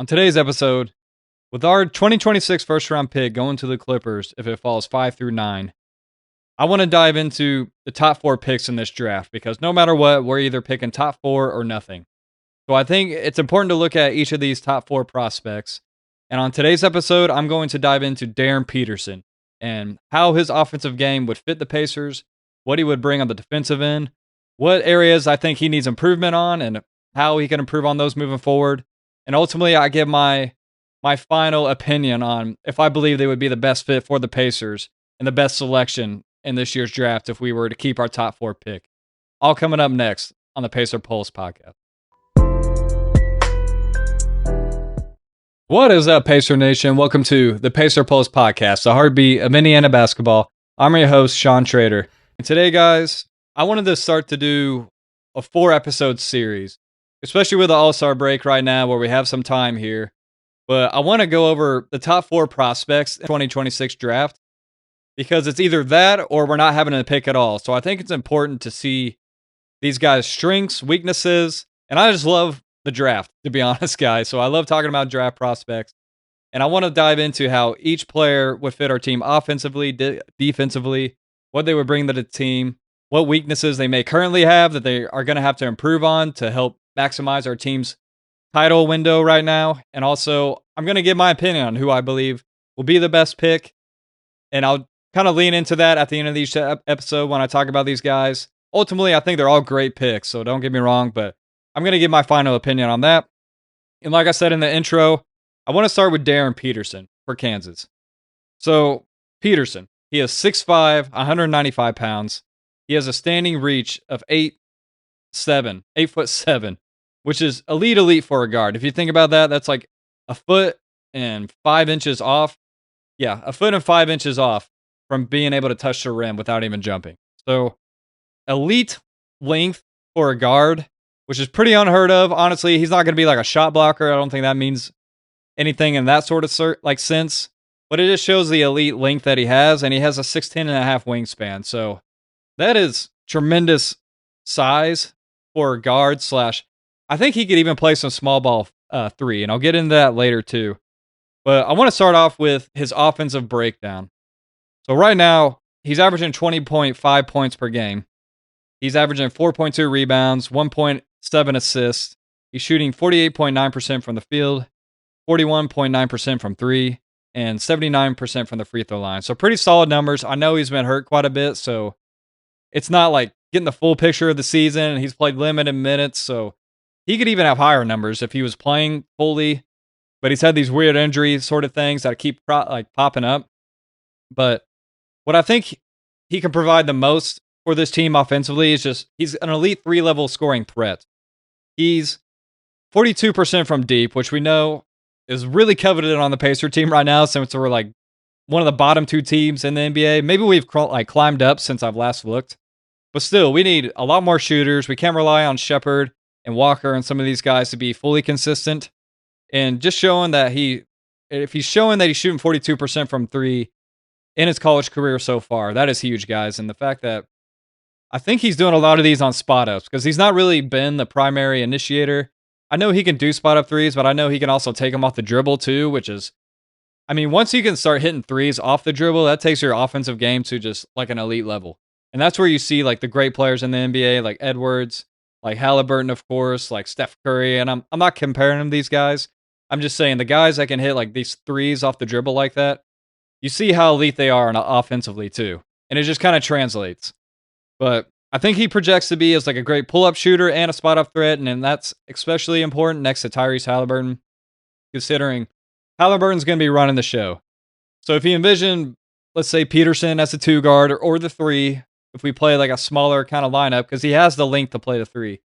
On today's episode, with our 2026 first round pick going to the Clippers if it falls 5 through 9, I want to dive into the top 4 picks in this draft because no matter what, we're either picking top 4 or nothing. So I think it's important to look at each of these top 4 prospects. And on today's episode, I'm going to dive into Darryn Peterson and how his offensive game would fit the Pacers, what he would bring on the defensive end, what areas I think he needs improvement on, and how he can improve on those moving forward. And ultimately, I give my final opinion on if I believe they would be the best fit for the Pacers and the best selection in this year's draft if we were to keep our top 4 pick. All coming up next on the Pacer Pulse podcast. What is up, Pacer Nation? Welcome to the Pacer Pulse podcast, the heartbeat of Indiana basketball. I'm your host, Sean Trader. And today, guys, I wanted to start to do a 4-episode series, especially with the All-Star break right now where we have some time here. But I want to go over the top 4 prospects in the 2026 draft because it's either that or we're not having a pick at all. So I think it's important to see these guys' strengths, weaknesses, and I just love the draft, to be honest, guys. So I love talking about draft prospects. And I want to dive into how each player would fit our team offensively, defensively, what they would bring to the team, what weaknesses they may currently have that they are going to have to improve on to help maximize our team's title window right now. And also, I'm going to give my opinion on who I believe will be the best pick. And I'll kind of lean into that at the end of each episode when I talk about these guys. Ultimately, I think they're all great picks, so don't get me wrong, but I'm going to give my final opinion on that. And like I said in the intro, I want to start with Darryn Peterson for Kansas. So, Peterson, he is 6'5", 195 pounds. He has a standing reach of 8'7", which is elite for a guard. If you think about that, that's like a foot and 5 inches off. Yeah, a foot and 5 inches off from being able to touch the rim without even jumping. So, elite length for a guard, which is pretty unheard of. Honestly, he's not going to be like a shot blocker. I don't think that means anything in that sort of sense. But it just shows the elite length that he has, and he has a 6'10.5" wingspan. So that is tremendous size for a guard slash. I think he could even play some small ball 3, and I'll get into that later too. But I want to start off with his offensive breakdown. So right now, he's averaging 20.5 points per game. He's averaging 4.2 rebounds, 1.7 assists. He's shooting 48.9% from the field, 41.9% from 3, and 79% from the free throw line. So pretty solid numbers. I know he's been hurt quite a bit, so it's not like getting the full picture of the season. He's played limited minutes, so he could even have higher numbers if he was playing fully. But he's had these weird injury sort of things that keep popping up. But what I think he can provide the most for this team offensively is just he's an elite 3-level scoring threat. He's 42% from deep, which we know is really coveted on the Pacer team right now since we're like one of the bottom 2 teams in the NBA. Maybe we've climbed up since I've last looked. But still, we need a lot more shooters. We can't rely on Shepard and Walker and some of these guys to be fully consistent. And just showing that if he's showing that he's shooting 42% from 3 in his college career so far, that is huge, guys. And the fact that I think he's doing a lot of these on spot ups because he's not really been the primary initiator. I know he can do spot up threes, but I know he can also take them off the dribble too, which is, I mean, once you can start hitting threes off the dribble, that takes your offensive game to just like an elite level. And that's where you see like the great players in the NBA, like Edwards, like Halliburton, of course, like Steph Curry. And I'm not comparing them to these guys. I'm just saying the guys that can hit like these threes off the dribble like that, you see how elite they are offensively too. And it just kind of translates. But I think he projects to be as like a great pull-up shooter and a spot-up threat, and that's especially important next to Tyrese Halliburton, considering Halliburton's going to be running the show. So if you envision, let's say, Peterson as a 2 guard or the 3, if we play like a smaller kind of lineup, because he has the length to play the 3,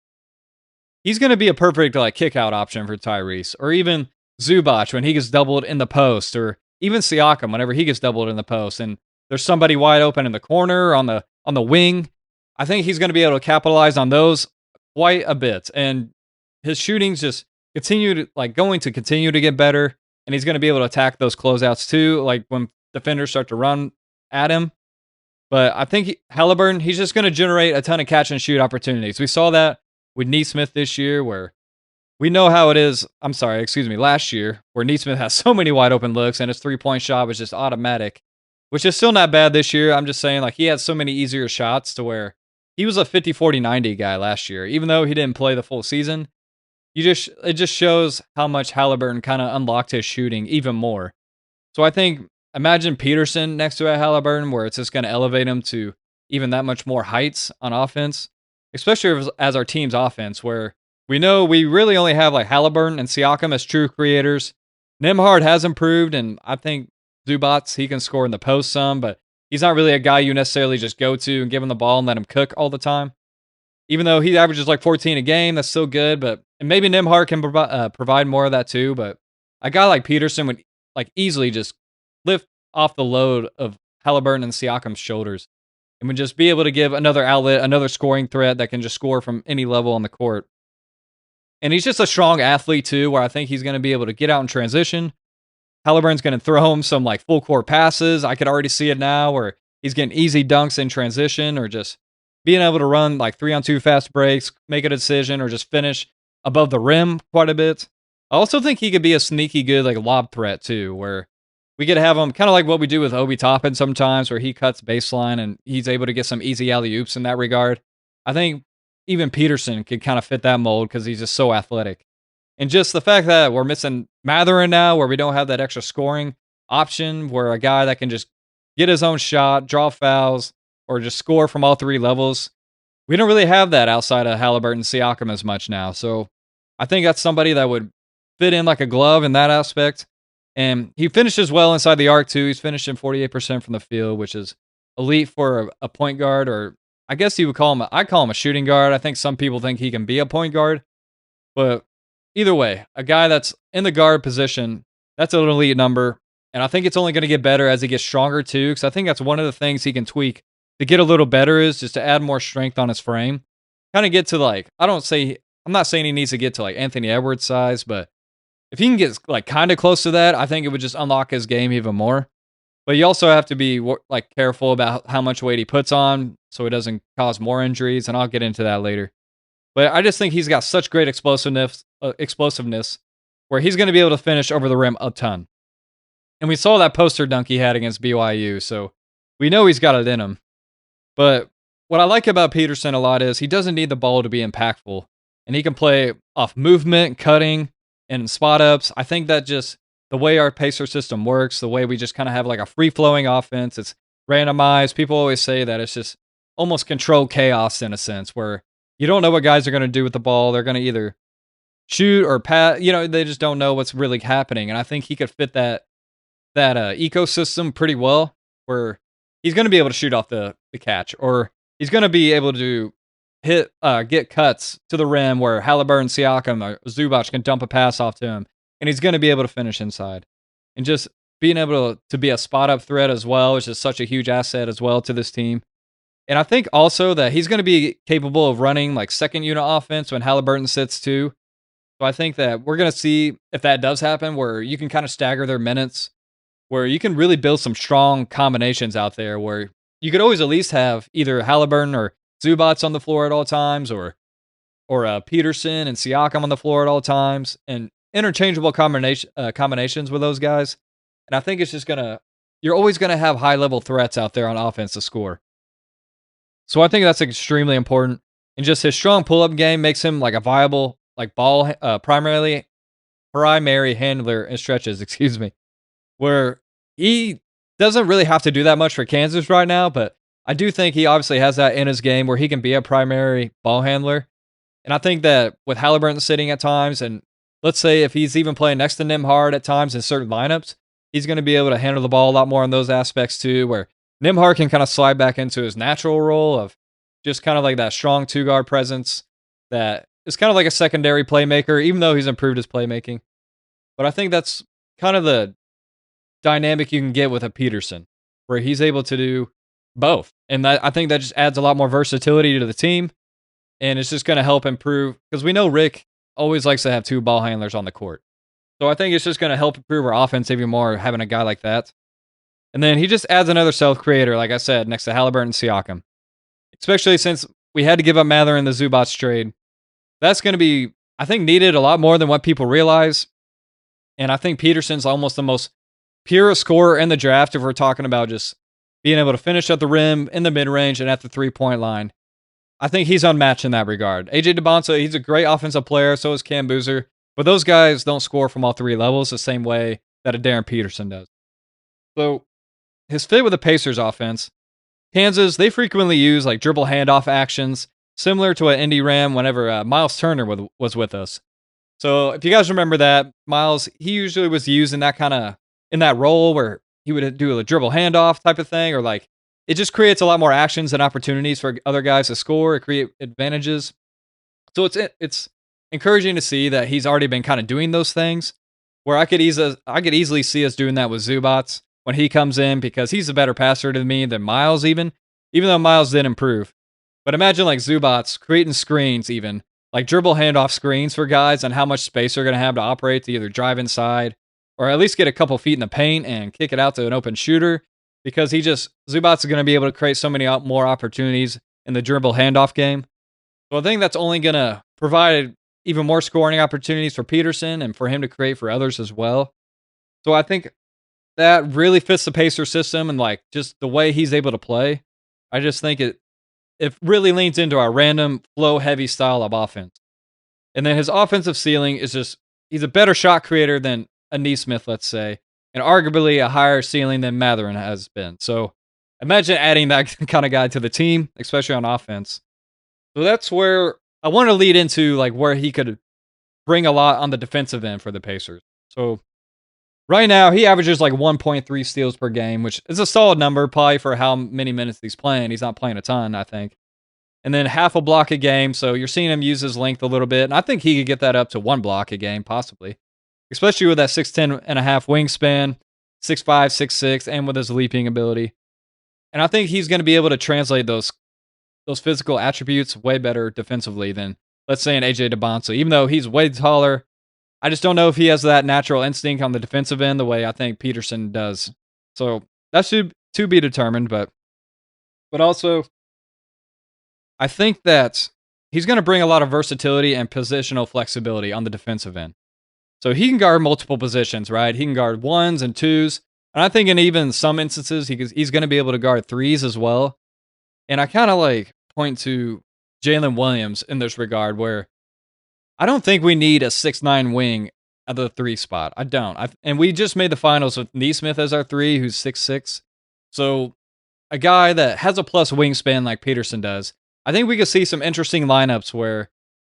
he's going to be a perfect like kick-out option for Tyrese, or even Zubac when he gets doubled in the post, or even Siakam whenever he gets doubled in the post, and there's somebody wide open in the corner on the wing. I think he's going to be able to capitalize on those quite a bit, and his shooting's just going to continue to get better, and he's going to be able to attack those closeouts too, like when defenders start to run at him. But I think Halliburton, he's just going to generate a ton of catch and shoot opportunities. We saw that with Neesmith this year, where we know how it is. I'm sorry, excuse me, last year, where Neesmith has so many wide open looks and his 3-point shot was just automatic, which is still not bad this year. I'm just saying, like, he had so many easier shots to where he was a 50, 40, 90 guy last year. Even though he didn't play the full season, it just shows how much Halliburton kind of unlocked his shooting even more. So I think imagine Peterson next to a Halliburton, where it's just going to elevate him to even that much more heights on offense, especially as our team's offense, where we know we really only have like Halliburton and Siakam as true creators. Nimhard has improved, and I think Zubats, he can score in the post some, but he's not really a guy you necessarily just go to and give him the ball and let him cook all the time. Even though he averages like 14 a game, that's still good. But and maybe Nimhard can provide more of that too. But a guy like Peterson would like easily just lift off the load of Halliburton and Siakam's shoulders, and would just be able to give another outlet, another scoring threat that can just score from any level on the court. And he's just a strong athlete too, where I think he's going to be able to get out in transition. Halliburton's going to throw him some like full court passes. I could already see it now where he's getting easy dunks in transition, or just being able to run like 3-on-2 fast breaks, make a decision, or just finish above the rim quite a bit. I also think he could be a sneaky good like lob threat too, where we could have him kind of like what we do with Obi Toppin sometimes, where he cuts baseline and he's able to get some easy alley oops in that regard. I think even Peterson could kind of fit that mold because he's just so athletic. And just the fact that we're missing Matherin now, where we don't have that extra scoring option, where a guy that can just get his own shot, draw fouls, or just score from all three levels, we don't really have that outside of Halliburton and Siakam as much now. So I think that's somebody that would fit in like a glove in that aspect. And he finishes well inside the arc too. He's finishing 48% from the field, which is elite for a point guard, or I guess you would call him, I call him a shooting guard. I think some people think he can be a point guard, but either way, a guy that's in the guard position, that's an elite number. And I think it's only going to get better as he gets stronger too, because I think that's one of the things he can tweak to get a little better, is just to add more strength on his frame. Kind of get to like, I'm not saying he needs to get to like Anthony Edwards size, but if he can get like kind of close to that, I think it would just unlock his game even more. But you also have to be like careful about how much weight he puts on so it doesn't cause more injuries, and I'll get into that later. But I just think he's got such great explosiveness where he's going to be able to finish over the rim a ton. And we saw that poster dunk he had against BYU, so we know he's got it in him. But what I like about Peterson a lot is he doesn't need the ball to be impactful, and he can play off movement, cutting, and spot ups. I think that just the way our pacer system works, the way we just kind of have like a free flowing offense, it's randomized. People always say that it's just almost controlled chaos in a sense, where you don't know what guys are going to do with the ball. They're going to either shoot or pass. They just don't know what's really happening. And I think he could fit that ecosystem pretty well, where he's going to be able to shoot off the catch, or he's going to be able to get cuts to the rim where Halliburton, Siakam, or Zubac can dump a pass off to him, and he's going to be able to finish inside. And just being able to be a spot up threat as well is just such a huge asset as well to this team. And I think also that he's going to be capable of running like second unit offense when Halliburton sits too. So I think that we're going to see if that does happen, where you can kind of stagger their minutes, where you can really build some strong combinations out there, where you could always at least have either Halliburton or Zubats on the floor at all times, or Peterson and Siakam on the floor at all times, and interchangeable combinations with those guys. And I think it's just you're always gonna have high level threats out there on offense to score. So I think that's extremely important. And just his strong pull up game makes him like a viable like ball primary handler in stretches. Excuse me, where he doesn't really have to do that much for Kansas right now, but I do think he obviously has that in his game where he can be a primary ball handler. And I think that with Halliburton sitting at times, and let's say if he's even playing next to Nimhard at times in certain lineups, he's going to be able to handle the ball a lot more in those aspects too, where Nimhard can kind of slide back into his natural role of just kind of like that strong two-guard presence that is kind of like a secondary playmaker, even though he's improved his playmaking. But I think that's kind of the dynamic you can get with a Peterson, where he's able to do both. And I think that just adds a lot more versatility to the team, and it's just going to help improve, because we know Rick always likes to have two ball handlers on the court. So I think it's just going to help improve our offense even more, having a guy like that. And then he just adds another self-creator, like I said, next to Halliburton and Siakam. Especially since we had to give up Mather in the Zubats trade. That's going to be I think needed a lot more than what people realize. And I think Peterson's almost the most pure scorer in the draft if we're talking about just being able to finish at the rim, in the mid range, and at the 3 point line. I think he's unmatched in that regard. AJ DeBonsa, he's a great offensive player. So is Cam Boozer. But those guys don't score from all three levels the same way that a Darryn Peterson does. So his fit with the Pacers offense, Kansas, they frequently use like dribble handoff actions, similar to what Indy ran whenever Miles Turner was with us. So if you guys remember that, Miles, he usually was used in that kind of in that role where he would do a dribble handoff type of thing, or like it just creates a lot more actions and opportunities for other guys to score, and create advantages. So it's encouraging to see that he's already been kind of doing those things. Where I could easily see us doing that with Zubats when he comes in because he's a better passer to me than Miles even though Miles did improve. But imagine like Zubats creating screens even like dribble handoff screens for guys and how much space they're going to have to operate to either drive inside or at least get a couple feet in the paint and kick it out to an open shooter because Zubats is going to be able to create so many more opportunities in the dribble handoff game. So I think that's only going to provide even more scoring opportunities for Peterson and for him to create for others as well. So I think that really fits the Pacer system and like just the way he's able to play. I just think it really leans into our random flow heavy style of offense. And then his offensive ceiling is just he's a better shot creator than a Neesmith, let's say, and arguably a higher ceiling than Matherin has been. So imagine adding that kind of guy to the team, especially on offense. So that's where I want to lead into like where he could bring a lot on the defensive end for the Pacers. So right now he averages like 1.3 steals per game, which is a solid number probably for how many minutes he's playing. He's not playing a ton, I think. And then half a block a game, so you're seeing him use his length a little bit, and I think he could get that up to 1 block a game possibly. Especially with that 6'10 and a half wingspan, 6'5, 6'6, and with his leaping ability. And I think he's going to be able to translate those physical attributes way better defensively than, let's say, an AJ DeBonsa. Even though he's way taller, I just don't know if he has that natural instinct on the defensive end the way I think Peterson does. So that should to be determined, but also I think that he's going to bring a lot of versatility and positional flexibility on the defensive end. So he can guard multiple positions, right? He can guard ones and twos. And I think in even some instances, he's going to be able to guard threes as well. And I kind of like point to Jalen Williams in this regard, where I don't think we need a 6'9 wing at the three spot. I don't. And we just made the finals with Neesmith as our three, who's 6'6. So a guy that has a plus wingspan like Peterson does, I think we could see some interesting lineups where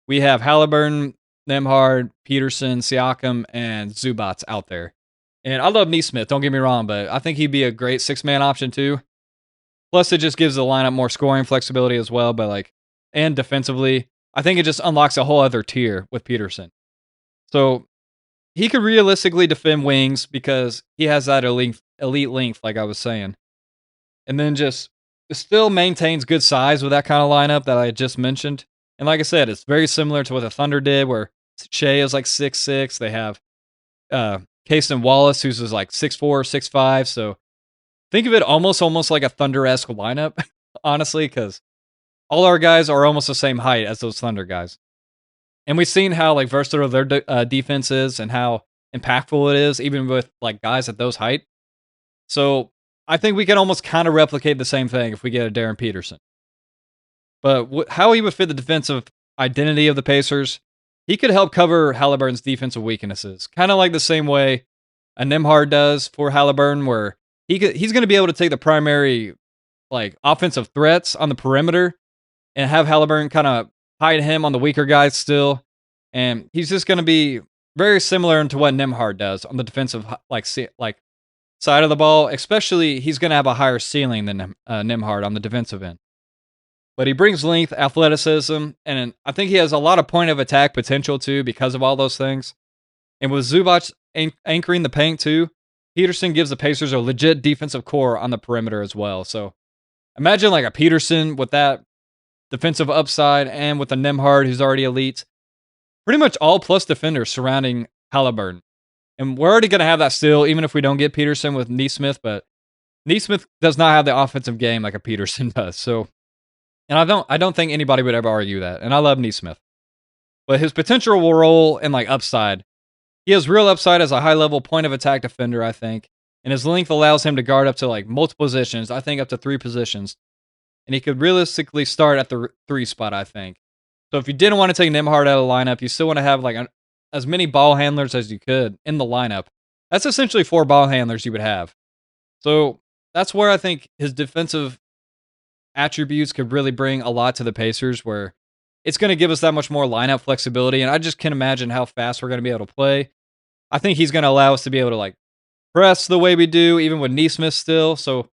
we have Halliburton, Nembhard, Peterson, Siakam, and Zubats out there. And I love Neesmith, don't get me wrong, but I think he'd be a great six-man option too. Plus, it just gives the lineup more scoring flexibility as well, but like, and defensively, I think it just unlocks a whole other tier with Peterson. So he could realistically defend wings because he has that elite length, like I was saying. And then just still maintains good size with that kind of lineup that I just mentioned. And like I said, it's very similar to what the Thunder did, where Shea is like 6'6". They have Casey Wallace, who's like 6'4", 6'5". So think of it almost like a Thunder-esque lineup, honestly, because all our guys are almost the same height as those Thunder guys. And we've seen how like versatile their defense is and how impactful it is, even with like guys at those height. So I think we can almost kind of replicate the same thing if we get a Darryn Peterson. But how he would fit the defensive identity of the Pacers, he could help cover Halliburton's defensive weaknesses, kind of like the same way a Nembhard does for Halliburton, where he's going to be able to take the primary like offensive threats on the perimeter and have Halliburton kind of hide him on the weaker guys still, and he's just going to be very similar to what Nembhard does on the defensive like side of the ball. Especially, he's going to have a higher ceiling than Nembhard on the defensive end. But he brings length, athleticism, and I think he has a lot of point of attack potential too because of all those things. And with Zubac anchoring the paint too, Peterson gives the Pacers a legit defensive core on the perimeter as well. So imagine like a Peterson with that defensive upside and with a Nembhard who's already elite. Pretty much all plus defenders surrounding Halliburton. And we're already going to have that still, even if we don't get Peterson with Neesmith, but Neesmith does not have the offensive game like a Peterson does. So, and I don't think anybody would ever argue that. And I love Neesmith. but his potential role and like upside, he has real upside as a high level point of attack defender, I think. And his length allows him to guard up to like multiple positions, I think up to 3 positions. And he could realistically start at the three spot, I think. So if you didn't want to take Nimhard out of the lineup, you still want to have like as many ball handlers as you could in the lineup. That's essentially 4 ball handlers you would have. So that's where I think his defensive attributes could really bring a lot to the Pacers, where it's going to give us that much more lineup flexibility. And I just can't imagine how fast we're going to be able to play. I think he's going to allow us to be able to like press the way we do, even with Neesmith still. So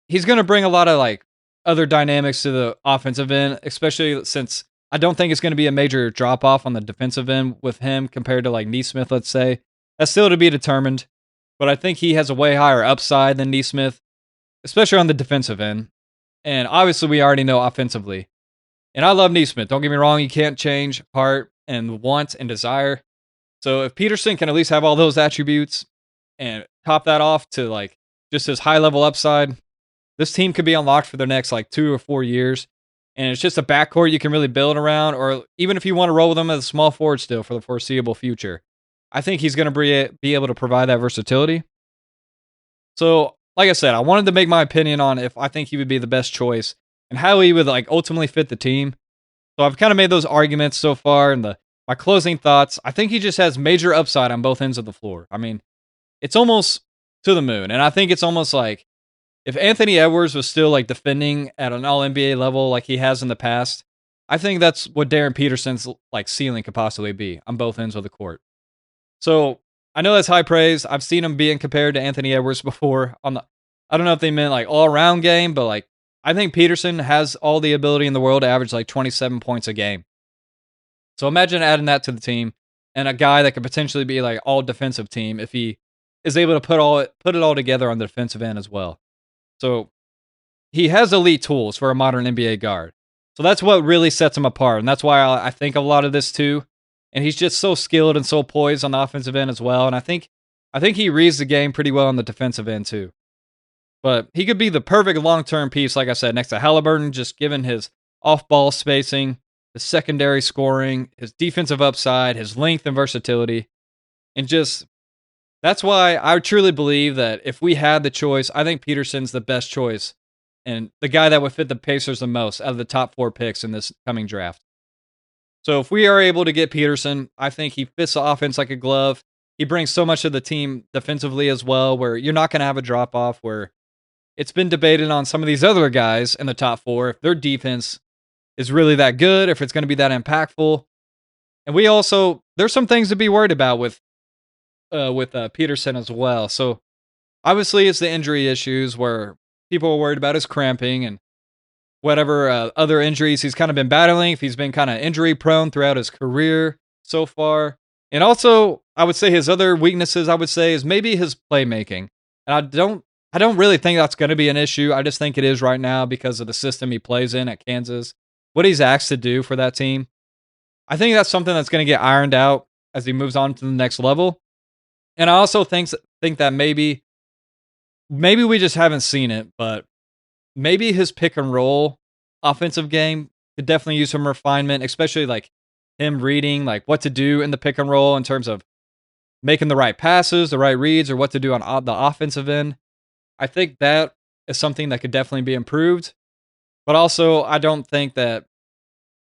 he's going to bring a lot of like other dynamics to the offensive end, especially since I don't think it's going to be a major drop off on the defensive end with him compared to like Neesmith, let's say. That's still to be determined. But I think he has a way higher upside than Neesmith, especially on the defensive end. And obviously, we already know offensively. And I love Neesmith. Don't get me wrong. You can't change heart and want and desire. So if Peterson can at least have all those attributes and top that off to like just his high level upside, this team could be unlocked for the next like 2 or 4 years. And it's just a backcourt you can really build around, or even if you want to roll with him as a small forward still for the foreseeable future. I think he's going to be able to provide that versatility. So, like I said, I wanted to make my opinion on if I think he would be the best choice and how he would like ultimately fit the team. So I've kind of made those arguments so far, and my closing thoughts. I think he just has major upside on both ends of the floor. I mean, it's almost to the moon, and I think it's almost like if Anthony Edwards was still like defending at an All NBA level like he has in the past, I think that's what Darryn Peterson's like ceiling could possibly be on both ends of the court. So I know that's high praise. I've seen him being compared to Anthony Edwards before. I don't know if they meant like all around game, but like I think Peterson has all the ability in the world to average like 27 points a game. So imagine adding that to the team and a guy that could potentially be like all defensive team if he is able to put it all together on the defensive end as well. So he has elite tools for a modern NBA guard. So that's what really sets him apart, and that's why I think a lot of this too. And he's just so skilled and so poised on the offensive end as well. And I think he reads the game pretty well on the defensive end too. But he could be the perfect long-term piece, like I said, next to Halliburton, just given his off-ball spacing, his secondary scoring, his defensive upside, his length and versatility. And just, that's why I truly believe that if we had the choice, I think Peterson's the best choice and the guy that would fit the Pacers the most out of the top 4 picks in this coming draft. So if we are able to get Peterson, I think he fits the offense like a glove. He brings so much to the team defensively as well, where you're not going to have a drop-off where it's been debated on some of these other guys in the top 4 if their defense is really that good, if it's going to be that impactful. And we also, there's some things to be worried about with Peterson as well. So obviously it's the injury issues where people are worried about his cramping and whatever other injuries he's kind of been battling, if he's been kind of injury prone throughout his career so far. And also, I would say his other weaknesses, I would say, is maybe his playmaking. And I don't really think that's going to be an issue. I just think it is right now because of the system he plays in at Kansas, what he's asked to do for that team. I think that's something that's going to get ironed out as he moves on to the next level. And I also think that maybe we just haven't seen it, but maybe his pick and roll offensive game could definitely use some refinement, especially like him reading like what to do in the pick and roll in terms of making the right passes, the right reads, or what to do on the offensive end. I think that is something that could definitely be improved. But also, I don't think that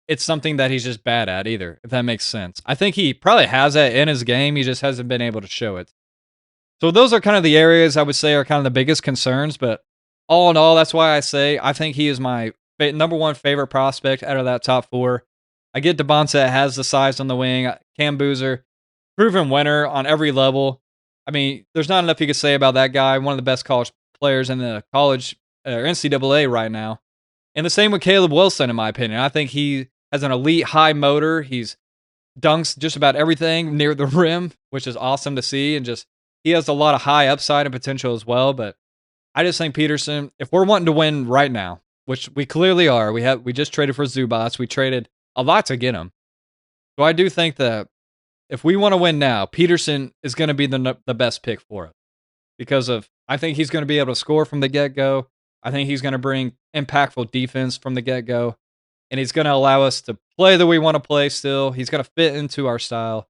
it's something that he's just bad at either, if that makes sense. I think he probably has that in his game. He just hasn't been able to show it. So those are kind of the areas I would say are kind of the biggest concerns. But all in all, that's why I say I think he is my number one favorite prospect out of that top 4. I get Devonta has the size on the wing. Cam Boozer, proven winner on every level. I mean, there's not enough you could say about that guy. One of the best college players in the college or NCAA right now. And the same with Caleb Wilson, in my opinion. I think he has an elite high motor. He's dunks just about everything near the rim, which is awesome to see. And just he has a lot of high upside and potential as well. But I just think Peterson, if we're wanting to win right now, which we clearly are, we just traded for Zubats. We traded a lot to get him. So I do think that if we want to win now, Peterson is going to be the best pick for us because I think he's going to be able to score from the get-go. I think he's going to bring impactful defense from the get-go. and he's going to allow us to play the way we want to play still. He's going to fit into our style,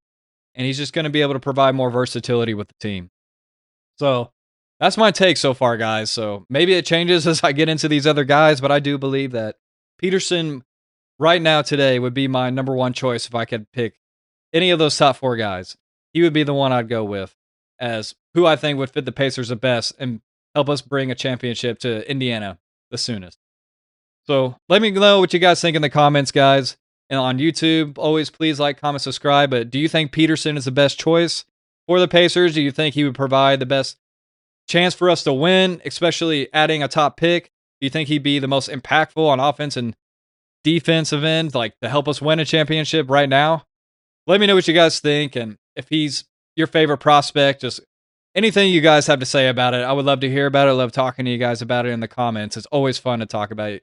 and he's just going to be able to provide more versatility with the team. So that's my take so far, guys. So maybe it changes as I get into these other guys, but I do believe that Peterson right now today would be my number one choice if I could pick any of those top four guys. He would be the one I'd go with as who I think would fit the Pacers the best and help us bring a championship to Indiana the soonest. So let me know what you guys think in the comments, guys. And on YouTube, always please like, comment, subscribe. But do you think Peterson is the best choice for the Pacers? Do you think he would provide the best chance for us to win, especially adding a top pick? Do you think he'd be the most impactful on offense and defensive end, like to help us win a championship right now? Let me know what you guys think. And if he's your favorite prospect, just anything you guys have to say about it. I would love to hear about it. I love talking to you guys about it in the comments. It's always fun to talk about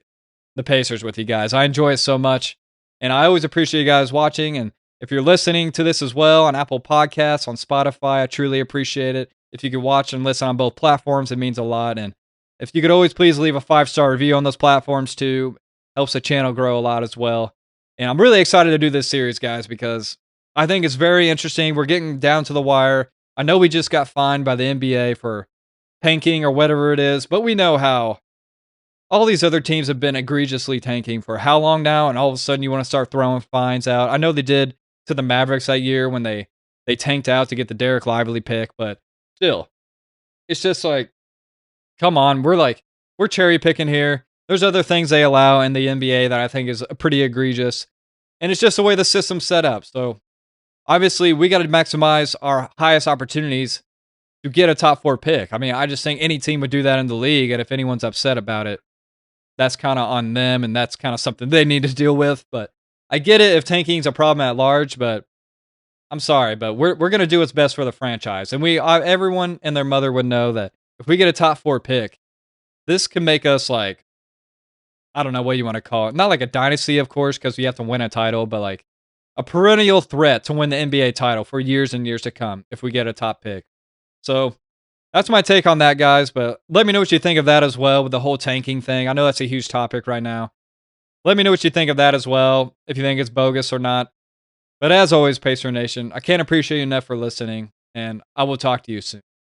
the Pacers with you guys. I enjoy it so much. And I always appreciate you guys watching. And if you're listening to this as well on Apple Podcasts, on Spotify, I truly appreciate it. If you could watch and listen on both platforms, it means a lot. And if you could always please leave a 5-star review on those platforms too, helps the channel grow a lot as well. And I'm really excited to do this series, guys, because I think it's very interesting. We're getting down to the wire. I know we just got fined by the NBA for tanking or whatever it is, but we know how all these other teams have been egregiously tanking for how long now, and all of a sudden you want to start throwing fines out. I know they did to the Mavericks that year when they tanked out to get the Derek Lively pick, but still, it's just like, come on, we're cherry picking here. There's other things they allow in the NBA that I think is pretty egregious, and it's just the way the system's set up. So obviously, we got to maximize our highest opportunities to get a top 4 pick. I mean, I just think any team would do that in the league, and if anyone's upset about it, that's kind of on them, and that's kind of something they need to deal with. But I get it if tanking's a problem at large, but I'm sorry, but we're going to do what's best for the franchise. And everyone and their mother would know that if we get a top 4 pick, this can make us like, I don't know what you want to call it. Not like a dynasty, of course, because we have to win a title, but like a perennial threat to win the NBA title for years and years to come if we get a top pick. So that's my take on that, guys. But let me know what you think of that as well with the whole tanking thing. I know that's a huge topic right now. Let me know what you think of that as well, if you think it's bogus or not. But as always, Pacer Nation, I can't appreciate you enough for listening, and I will talk to you soon.